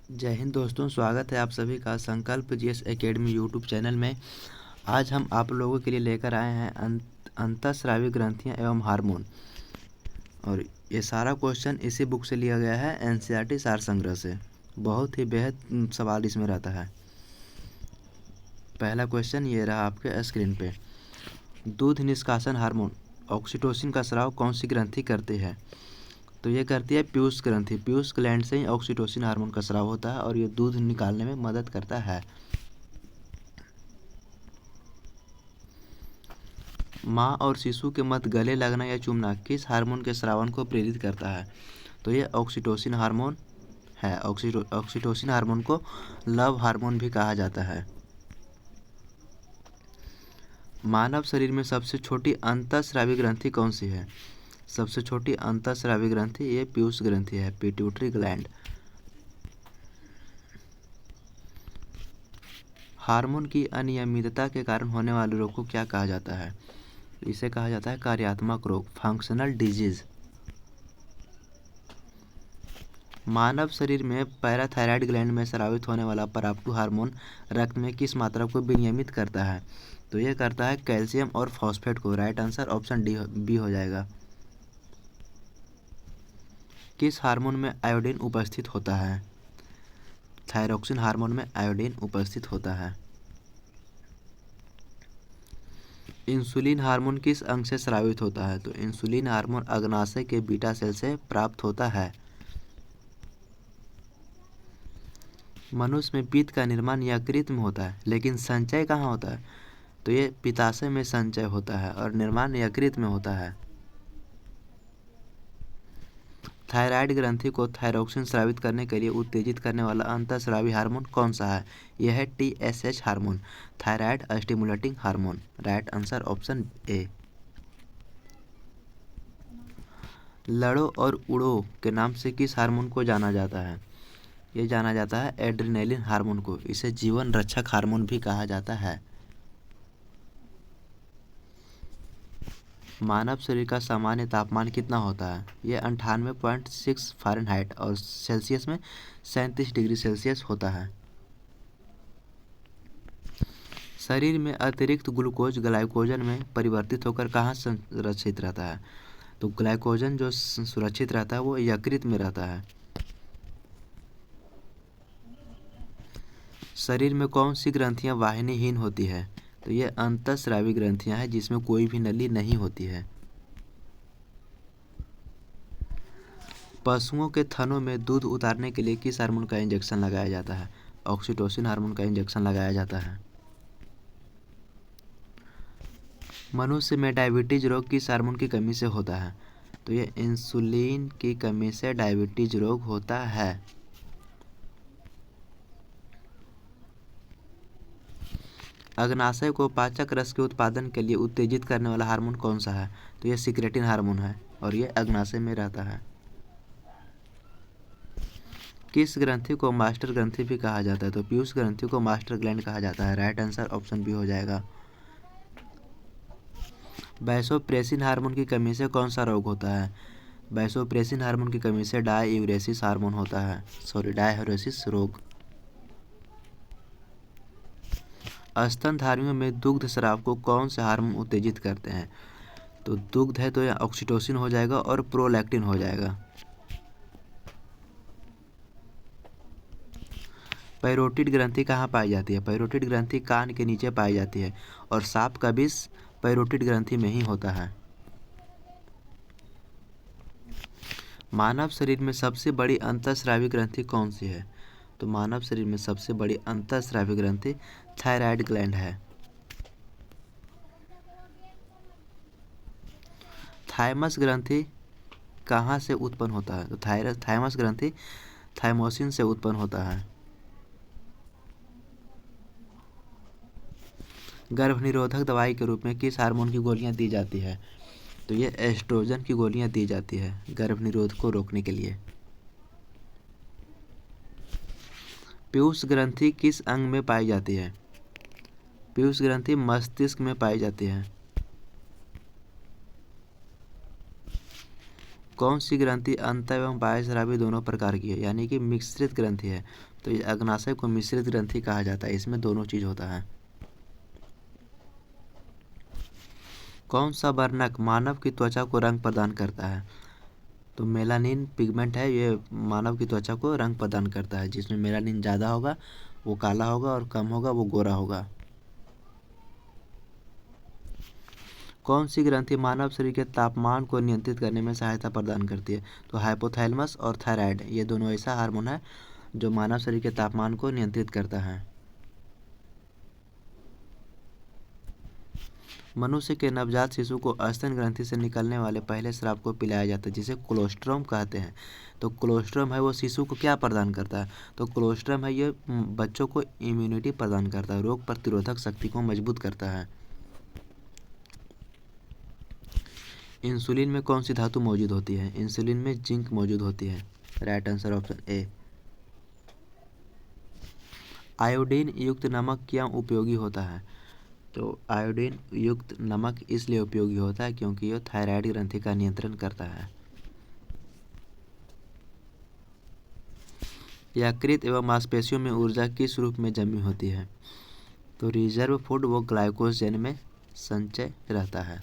जय हिंद दोस्तों, स्वागत है आप सभी का संकल्प जीएस एकेडमी यूट्यूब चैनल में। आज हम आप लोगों के लिए लेकर आए हैं अंतःस्रावी ग्रंथियां एवं हार्मोन। और ये सारा क्वेश्चन इसी बुक से लिया गया है, एनसीईआरटी सार संग्रह से। बहुत ही बेहद सवाल इसमें रहता है। पहला क्वेश्चन ये रहा आपके स्क्रीन पे। दूध निष्कासन हार्मोन ऑक्सीटोसिन का स्राव कौन सी ग्रंथि करती है? तो ये करती है पीयूष ग्रंथि। पीयूष ग्लैंड से ही ऑक्सीटोसिन हार्मोन का स्राव होता है और ये दूध निकालने में मदद करता है। माँ और शिशु के मध्य गले लगना या चूमना किस हार्मोन के स्रावन को प्रेरित करता है? तो ये ऑक्सीटोसिन हार्मोन है। ऑक्सीटोसिन हार्मोन को लव हार्मोन भी कहा जाता है। मानव शरीर में सबसे छोटी अंतःस्रावी ग्रंथि कौन सी है? सबसे छोटी अंतःस्रावी ग्रंथि ये पीयूष ग्रंथि है, पिट्यूटरी ग्लैंड। हार्मोन की अनियमितता के कारण होने वाले रोग को क्या कहा जाता है? इसे कहा जाता है कार्यात्मक रोग, फंक्शनल डिजीज। मानव शरीर में पैराथायराइड ग्लैंड में स्रावित होने वाला पराप्टू हार्मोन रक्त में किस मात्रा को विनियमित करता है? तो यह करता है कैल्शियम और फॉस्फेट को। राइट आंसर ऑप्शन बी हो जाएगा। किस हार्मोन में आयोडीन उपस्थित होता है? थायरोक्सिन हार्मोन में आयोडीन उपस्थित होता है। इंसुलिन हार्मोन किस अंग से स्रावित होता है? तो इंसुलिन हार्मोन अग्नाशय के बीटा सेल से प्राप्त होता है। मनुष्य में पित्त का निर्माण यकृत में होता है, लेकिन संचय कहाँ होता है? तो ये पित्ताशय में संचय होता है और निर्माण यकृत में होता है। थायराइड ग्रंथि को थायरोक्सिन स्रावित करने के लिए उत्तेजित करने वाला अंतःस्रावी हार्मोन कौन सा है? यह है TSH hormone, thyroid stimulating hormone. Right answer option A. लड़ो और उड़ो के नाम से किस हार्मोन को जाना जाता है? ये जाना जाता है एड्रेनालिन हार्मोन को। इसे जीवन रक्षक हार्मोन भी कहा जाता है। मानव शरीर का सामान्य तापमान कितना होता है? ये 98.6 फ़ारेनहाइट और सेल्सियस में 37 डिग्री सेल्सियस होता है। शरीर में अतिरिक्त ग्लूकोज ग्लाइकोजन में परिवर्तित होकर कहाँ संरक्षित रहता है? तो ग्लाइकोजन जो सुरक्षित रहता है वो यकृत में रहता है। शरीर में कौन सी ग्रंथियां वाहिनीहीन होती है? तो ये अंतःस्रावी ग्रंथियां हैं जिसमें कोई भी नली नहीं होती है। पशुओं के थनों में दूध उतारने के लिए किस हार्मोन का इंजेक्शन लगाया जाता है? ऑक्सीटोसिन हार्मोन का इंजेक्शन लगाया जाता है। मनुष्य में डायबिटीज रोग किस हार्मोन की कमी से होता है? तो ये इंसुलिन की कमी से डायबिटीज रोग होता है। अग्नाशय को पाचक रस के उत्पादन के लिए उत्तेजित करने वाला हार्मोन कौन सा है? तो ये सिक्रेटिन हार्मोन है और ये अग्नाशय में रहता है। किस ग्रंथि को मास्टर ग्रंथि भी कहा जाता है? तो पीयूष ग्रंथि को मास्टर ग्लैंड कहा जाता है। राइट आंसर ऑप्शन बी हो जाएगा। वैसोप्रेसिन हार्मोन की कमी से कौन सा रोग होता है? वैसोप्रेसिन हार्मोन की कमी से डाययूरेसिस हार्मोन होता है, डाययूरेसिस रोग। स्तनधारियों में दुग्ध स्राव को कौन से हार्मोन उत्तेजित करते हैं? तो दुग्ध है तो यह ऑक्सीटोसिन हो जाएगा और प्रोलैक्टिन हो जाएगा। पैरोटिड ग्रंथि कहाँ पाई जाती है? पैरोटिड ग्रंथि कान के नीचे पाई जाती है और सांप का विष पैरोटिड ग्रंथि में ही होता है। मानव शरीर में सबसे बड़ी अंतःस्रावी ग्रंथि कौन सी है? तो मानव शरीर में सबसे बड़ी अंतःस्रावी ग्रंथि थायराइड ग्लैंड है। थाइमस ग्रंथि कहाँ से उत्पन्न होता है? तो थाइमस ग्रंथि थाइमोसिन से उत्पन्न होता है। गर्भनिरोधक दवाई के रूप में किस हार्मोन की गोलियां दी जाती है? तो ये एस्ट्रोजन की गोलियां दी जाती है गर्भनिरोध को रोकने के लिए। पीयूष ग्रंथि किस अंग में पाई जाती है? पीयूष ग्रंथि मस्तिष्क में पाई जाती है। कौन सी ग्रंथि अंत एवं बाह्य स्रावी दोनों प्रकार की है, यानी कि मिश्रित ग्रंथि है। तो ये अग्नाशय को मिश्रित ग्रंथि कहा जाता है, इसमें दोनों चीज होता है। कौन सा वर्णक मानव की त्वचा को रंग प्रदान करता है? तो मेलानिन पिगमेंट है, ये मानव की त्वचा को रंग प्रदान करता है। जिसमें मेलानिन ज़्यादा होगा वो काला होगा और कम होगा वो गोरा होगा। कौन सी ग्रंथि मानव शरीर के तापमान को नियंत्रित करने में सहायता प्रदान करती है? तो हाइपोथैलेमस और थायराइड, ये दोनों ऐसा हार्मोन है जो मानव शरीर के तापमान को नियंत्रित करता है। मनुष्य के नवजात शिशु को स्तन ग्रंथि से निकलने वाले पहले स्राव को पिलाया जाता है, जिसे कोलोस्ट्रम कहते हैं। तो कोलोस्ट्रम है वो शिशु को क्या प्रदान करता है? तो कोलोस्ट्रम है ये बच्चों को इम्यूनिटी प्रदान करता है, रोग प्रतिरोधक शक्ति को मजबूत करता है। इंसुलिन में कौन सी धातु मौजूद होती है? इंसुलिन में जिंक मौजूद होती है। Right answer option A. Iodine युक्त नमक क्यों उपयोगी होता है? तो आयोडीन युक्त नमक इसलिए उपयोगी होता है क्योंकि यह थायराइड ग्रंथि का नियंत्रण करता है। यकृत एवं मांसपेशियों में ऊर्जा किस रूप में जमी होती है? तो रिजर्व फूड वो ग्लाइकोजन में संचय रहता है।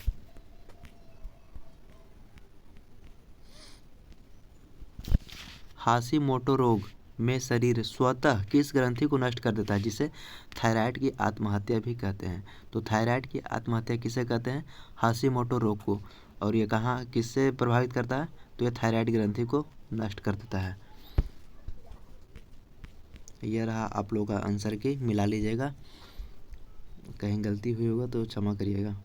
हाशिमोटो रोग में शरीर स्वतः किस ग्रंथि को नष्ट कर देता है, जिसे थायराइड की आत्महत्या भी कहते हैं? तो थायराइड की आत्महत्या किसे कहते हैं? हाशिमोटो रोग को। और ये कहाँ किससे प्रभावित करता है? तो ये थायराइड ग्रंथि को नष्ट कर देता है। यह रहा आप लोगों का आंसर की, मिला लीजिएगा, कहीं गलती हुई होगा तो क्षमा करिएगा।